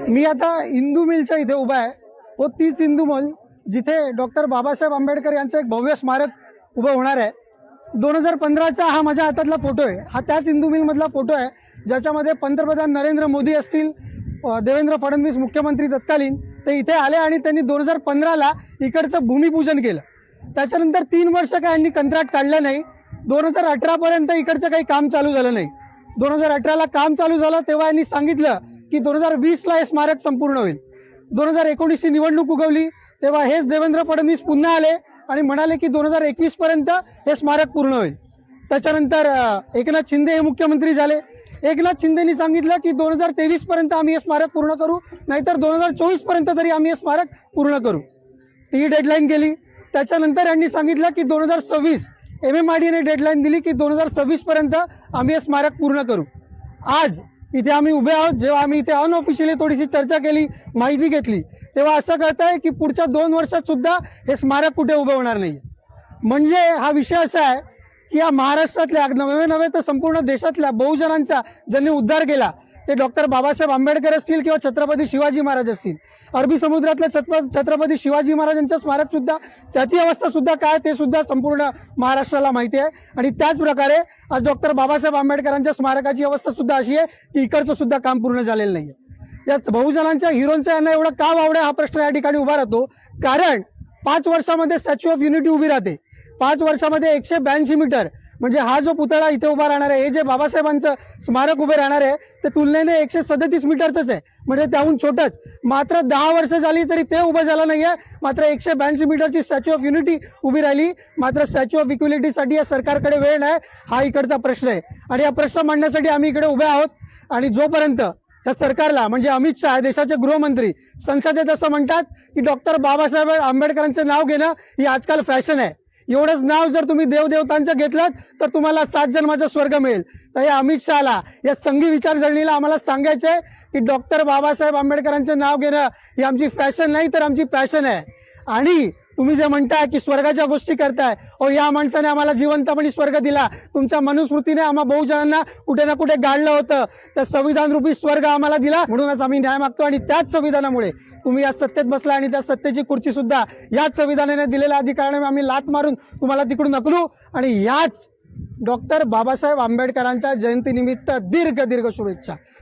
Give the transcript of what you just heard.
मी आता इंदू मिलच्या इथे उभा आहे व तीच इंदू मिल जिथे डॉक्टर बाबासाहेब आंबेडकर यांचं एक भव्य स्मारक उभं होणार आहे। 2015चा हा माझ्या हातातला फोटो आहे। हा त्याच इंदू मिल मधला फोटो आहे ज्याच्यामध्ये पंतप्रधान नरेंद्र मोदी असतील, देवेंद्र फडणवीस मुख्यमंत्री तत्कालीन ते इथे आले आणि त्यांनी 2015ला इकडचं भूमिपूजन केलं। त्याच्यानंतर 3 वर्ष काय यांनी कंत्राट काढलं नाही। 2018 पर्यंत इकडचं काही काम चालू झालं नाही। 2018ला काम चालू झालं तेव्हा यांनी सांगितलं की 2020ला हे स्मारक संपूर्ण होईल। 2019 ची निवडणूक उगवली तेव्हा हेच देवेंद्र फडणवीस पुन्हा आले आणि म्हणाले की 2021 पर्यंत हे स्मारक पूर्ण होईल। त्याच्यानंतर एकनाथ शिंदे हे मुख्यमंत्री झाले। एकनाथ शिंदेनी सांगितलं की 2023 पर्यंत आम्ही हे स्मारक पूर्ण करू, नाहीतर 2024 पर्यंत तरी आम्ही हे स्मारक पूर्ण करू। ती डेडलाईन केली। त्याच्यानंतर यांनी सांगितलं की 2026 MMRDA ने डेडलाईन दिली की 2026 पर्यंत आम्ही हे स्मारक पूर्ण करू। आज इथे आम्ही उभे आहोत। जेव्हा आम्ही इथे अनऑफिशियली थोडीशी चर्चा केली, माहिती घेतली, तेव्हा असं कळतंय की पुढच्या 2 वर्षात सुद्धा हे स्मारक कुठे उभं होणार नाही। म्हणजे हा विषय असा आहे की या महाराष्ट्रातल्या नव्हे तर संपूर्ण देशातल्या बहुजनांचा ज्यांनी उद्धार केला ते डॉक्टर बाबासाहेब आंबेडकर असतील किंवा छत्रपती शिवाजी महाराज असतील। अरबी समुद्रातल्या छत्रपती शिवाजी महाराजांचं स्मारक सुद्धा, त्याची अवस्था सुद्धा काय ते सुद्धा संपूर्ण महाराष्ट्राला माहिती आहे। आणि त्याच प्रकारे आज डॉक्टर बाबासाहेब आंबेडकरांच्या स्मारकाची अवस्था सुद्धा अशी आहे की इकडचं सुद्धा काम पूर्ण झालेलं नाही आहे। या बहुजनांच्या हिरोंचा यांना एवढं का वावडं हा प्रश्न या ठिकाणी उभा राहतो, कारण 5 वर्षामध्ये स्टॅच्यू ऑफ युनिटी उभी राहते। 5 वर्षामध्ये 182 मीटर म्हणजे हा जो पुतळा इथे उभा राहणार आहे, हे जे बाबासाहेबांचं स्मारक उभे राहणार आहे ते तुलनेने 137 मीटरचंच आहे, म्हणजे त्याहून छोटंच। मात्र 10 वर्ष झाली तरी ते उभं झालं नाहीये। मात्र 182 मीटरची स्टॅच्यू ऑफ युनिटी उभी राहिली। मात्र स्टॅच्यू ऑफ इक्वलिटीसाठी या सरकारकडे वेळ नाही, हा इकडचा प्रश्न आहे। आणि हा प्रश्न मांडण्यासाठी आम्ही इकडे उभे आहोत। आणि जोपर्यंत त्या सरकारला, म्हणजे अमित शहा देशाचे गृहमंत्री, संसदेत असं म्हणतात की डॉक्टर बाबासाहेब आंबेडकरांचं नाव घेणं ही आजकाल फॅशन आहे। एवढंच नाव जर तुम्ही देवदेवतांचं घेतलं तर तुम्हाला 7 जन्माचा स्वर्ग मिळेल। तर या अमित शहाला, या संघी विचारसरणीला आम्हाला सांगायचंय की डॉक्टर बाबासाहेब आंबेडकरांचं नाव घेणं ही आमची फॅशन नाही तर आमची पॅशन आहे। आणि तुम्ही जे म्हणताय की स्वर्गाच्या गोष्टी करताय, या माणसाने आम्हाला जिवंतपणी स्वर्ग दिला, तुमच्या मनुस्मृतीने आम्हा बहुजनांना कुठे ना कुठे गाडलं होतं, तर संविधान रूपी स्वर्ग आम्हाला दिला, म्हणूनच आम्ही न्याय मागतो। आणि त्याच संविधानामुळे तुम्ही या सत्तेत बसला आणि त्या सत्तेची खुर्ची सुद्धा याच संविधानाने दिलेल्या अधिकाराने आम्ही लात मारून तुम्हाला तिकडून हकलू। आणि याच डॉक्टर बाबासाहेब आंबेडकरांच्या जयंतीनिमित्त दीर्घ शुभेच्छा।